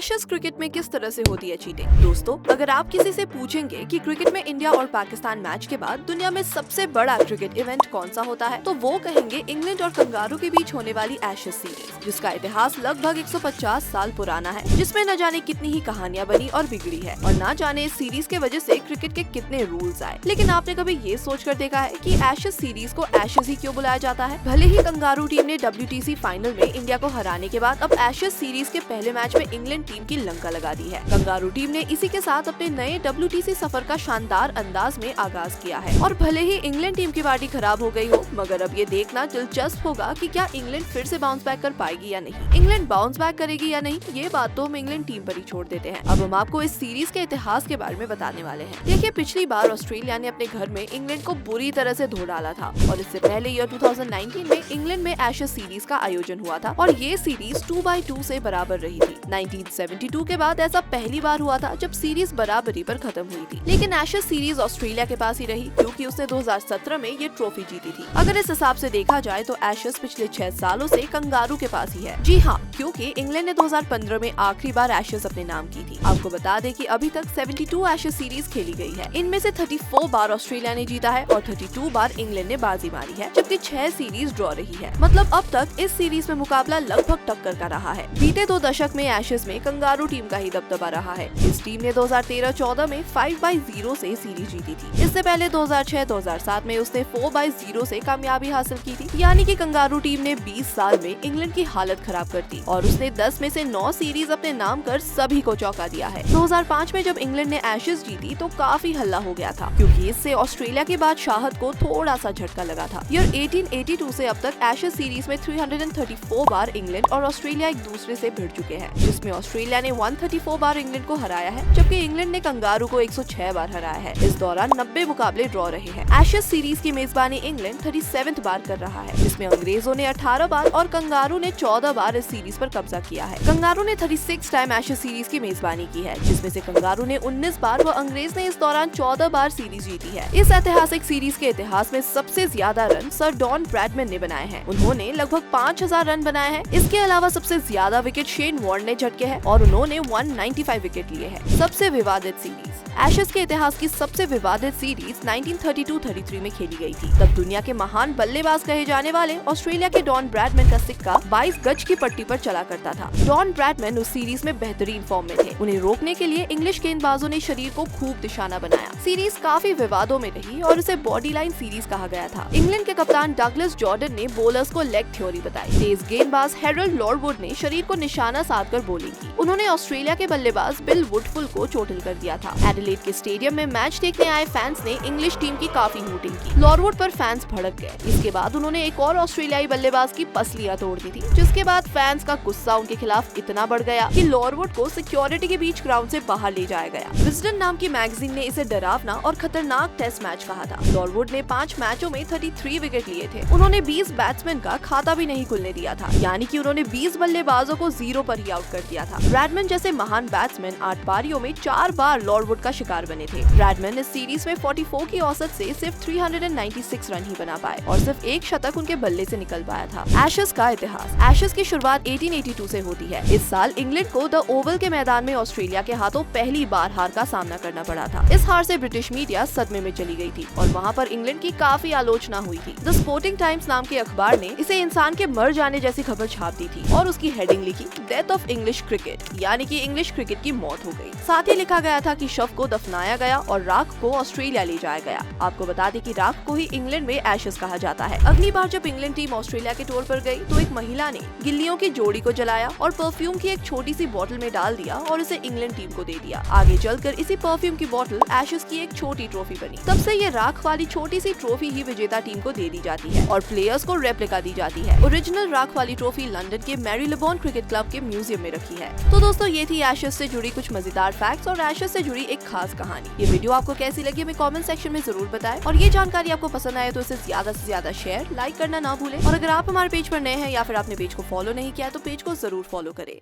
Ashes cricket में किस तरह से होती है चीटिंग। दोस्तों, अगर आप किसी से पूछेंगे कि क्रिकेट में इंडिया और पाकिस्तान मैच के बाद दुनिया में सबसे बड़ा क्रिकेट इवेंट कौन सा होता है, तो वो कहेंगे इंग्लैंड और कंगारू के बीच होने वाली एशेज सीरीज, जिसका इतिहास लगभग 150 साल पुराना है, जिसमें न जाने कितनी ही कहानियां बनी और बिगड़ी है, और न जाने इस सीरीज के वजह से क्रिकेट के कितने रूल्स आए। लेकिन आपने कभी ये सोच कर देखा है कि एशेज सीरीज को एशेज ही क्यों बुलाया जाता है? भले ही कंगारू टीम ने WTC फाइनल में इंडिया को हराने के बाद अब एशेज सीरीज के पहले मैच में इंग्लैंड टीम की लंका लगा दी है। कंगारू टीम ने इसी के साथ अपने नए WTC सफर का शानदार अंदाज में आगाज किया है। और भले ही इंग्लैंड टीम की पार्टी खराब हो गई हो, मगर अब ये देखना दिलचस्प होगा कि क्या इंग्लैंड फिर से बाउंस बैक कर पाएगी या नहीं। इंग्लैंड बाउंस बैक करेगी या नहीं, ये बात तो हम इंग्लैंड टीम पर ही छोड़ देते हैं। अब हम आपको इस सीरीज के इतिहास के बारे में बताने वाले हैं। देखिए, पिछली बार ऑस्ट्रेलिया ने अपने घर में इंग्लैंड को बुरी तरह से धो डाला था, और इससे पहले ईयर 2019 में इंग्लैंड में एशेज सीरीज का आयोजन हुआ था, और ये सीरीज 2-2 से बराबर रही थी। 1972 के बाद ऐसा पहली बार हुआ था जब सीरीज बराबरी पर खत्म हुई थी। लेकिन एशेज सीरीज ऑस्ट्रेलिया के पास ही रही, क्योंकि उसने 2017 में ये ट्रॉफी जीती थी। अगर इस हिसाब से देखा जाए तो एशेज पिछले 6 सालों से कंगारू के पास ही है। जी हाँ, क्योंकि इंग्लैंड ने 2015 में आखिरी बार एशेज अपने नाम की थी। आपको बता दें कि अभी तक 72 एशेज सीरीज खेली गई है। इनमें से 34 बार ऑस्ट्रेलिया ने जीता है और 32 बार इंग्लैंड ने बाजी मारी है, जबकि 6 सीरीज ड्रॉ रही है। मतलब अब तक इस सीरीज में मुकाबला लगभग टक्कर का रहा है। बीते 2 दशक में एशेज में कंगारू टीम का ही दबदबा रहा है। इस टीम ने 2013-14 में 5-0 से सीरीज जीती थी। इससे पहले 2006-2007 में उसने 4-0 से कामयाबी हासिल की थी। यानी कि कंगारू टीम ने 20 साल में इंग्लैंड की हालत खराब कर दी, और उसने 10 में से 9 सीरीज अपने नाम कर सभी को चौंका दिया है। 2005 में जब इंग्लैंड ने एशेज जीती तो काफी हल्ला हो गया था, क्योंकि इससे ऑस्ट्रेलिया के बादशाहत को थोड़ा सा झटका लगा था। ईयर 1882 से अब तक एशेज सीरीज में 334 बार इंग्लैंड और ऑस्ट्रेलिया एक दूसरे से भिड़ चुके हैं, जिसमें ऑस्ट्रेलिया ने 134 बार इंग्लैंड को हराया है, जबकि इंग्लैंड ने कंगारू को 106 बार हराया है। इस दौरान 90 मुकाबले ड्रॉ रहे हैं। एशेज सीरीज की मेजबानी इंग्लैंड 37 बार कर रहा है, जिसमें अंग्रेजों ने 18 बार और कंगारू ने 14 बार इस सीरीज पर कब्जा किया है। कंगारू ने 36 टाइम एशेज सीरीज की मेजबानी की है, जिसमें से कंगारू ने 19 बार व अंग्रेज ने इस दौरान 14 बार सीरीज जीती है। इस ऐतिहासिक सीरीज के इतिहास में सबसे ज्यादा रन सर डॉन ब्रैडमैन ने बनाए हैं। उन्होंने लगभग 5000 रन बनाए हैं। इसके अलावा सबसे ज्यादा विकेट शेन वॉर्न ने झटके हैं, और उन्होंने 195 विकेट लिए हैं। सबसे विवादित सीरीज एशेज के इतिहास की सबसे विवादित सीरीज 1932-33 में खेली गई थी। तब दुनिया के महान बल्लेबाज कहे जाने वाले ऑस्ट्रेलिया के डॉन ब्रैडमैन का सिक्का 22 गज की पट्टी पर चला करता था। डॉन ब्रैडमैन उस सीरीज में बेहतरीन फॉर्म में थे। उन्हें रोकने के लिए इंग्लिश गेंदबाजों ने शरीर को खूब निशाना बनाया। सीरीज काफी विवादों में रही और उसे बॉडी लाइन सीरीज कहा गया था। इंग्लैंड के कप्तान डगलस जॉर्डन ने बॉलर्स को लेग थ्योरी बताई। तेज गेंदबाज हैरोल्ड लॉरवुड ने शरीर को निशाना साधकर बॉलिंग की। उन्होंने ऑस्ट्रेलिया के बल्लेबाज बिल वुडफुल को चोटिल कर दिया था। एडिलेड के स्टेडियम में मैच देखने आए फैंस ने इंग्लिश टीम की काफी हूटिंग की। लॉरवुड पर फैंस भड़क गए। इसके बाद उन्होंने एक और ऑस्ट्रेलियाई बल्लेबाज की पसलियां तोड़ दी थी, जिसके बाद फैंस का गुस्सा उनके खिलाफ इतना बढ़ गया कि लॉरवुड को सिक्योरिटी के बीच ग्राउंड से बाहर ले जाया गया। विजडन नाम की मैगजीन ने इसे डरावना और खतरनाक टेस्ट मैच कहा था। लॉरवुड ने 5 मैचों में 33 विकेट लिए थे। उन्होंने 20 बैट्समैन का खाता भी नहीं खुलने दिया था, यानी कि उन्होंने 20 बल्लेबाजों को 0 पर ही आउट कर दिया था। ब्रैडमैन जैसे महान बैट्समैन 8 पारियों में 4 बार लॉरवुड का शिकार बने थे। ब्रैडमैन इस सीरीज में 44 की औसत से सिर्फ 396 रन ही बना पाए, और सिर्फ एक शतक उनके बल्ले से निकल पाया था। एशेज का इतिहास एशेज की शुरुआत 1882 से होती है। इस साल इंग्लैंड को द ओवल के मैदान में ऑस्ट्रेलिया के हाथों पहली बार हार का सामना करना पड़ा था। इस हार से ब्रिटिश मीडिया सदमे में चली गई थी, और वहाँ पर इंग्लैंड की काफी आलोचना हुई थी। द स्पोर्टिंग टाइम्स नाम के अखबार ने इसे इंसान के मर जाने जैसी खबर छाप दी थी, और उसकी हेडिंग लिखी, डेथ ऑफ इंग्लिश क्रिकेट, यानी कि इंग्लिश क्रिकेट की मौत हो गई। साथ ही लिखा गया था कि शव को दफनाया गया और राख को ऑस्ट्रेलिया ले जाया गया। आपको बता दें कि राख को ही इंग्लैंड में एशेज कहा जाता है। अगली बार जब इंग्लैंड टीम ऑस्ट्रेलिया के टूर पर गई तो एक महिला ने गिल्लियों की जोड़ी को जलाया और परफ्यूम की एक छोटी सी बोतल में डाल दिया और इसे इंग्लैंड टीम को दे दिया। आगे चलकर इसी परफ्यूम की बोतल एशेज की एक छोटी ट्रॉफी बनी। तब से ये राख वाली छोटी सी ट्रॉफी ही विजेता टीम को दे दी जाती है, और प्लेयर्स को रेप्लिका दी जाती है। ओरिजिनल राख वाली ट्रॉफी लंदन के मैरीलेबोन क्रिकेट क्लब के म्यूजियम में रखी है। तो दोस्तों, ये थी एशेज से जुड़ी कुछ मजेदार फैक्ट्स और एशेज से जुड़ी एक खास कहानी। ये वीडियो आपको कैसी लगी हमें कमेंट सेक्शन में जरूर बताएं, और ये जानकारी आपको पसंद आए तो इसे ज्यादा से ज्यादा शेयर, लाइक करना ना भूलें। और अगर आप हमारे पेज पर नए हैं या फिर आपने पेज को फॉलो नहीं किया तो पेज को जरूर फॉलो करें।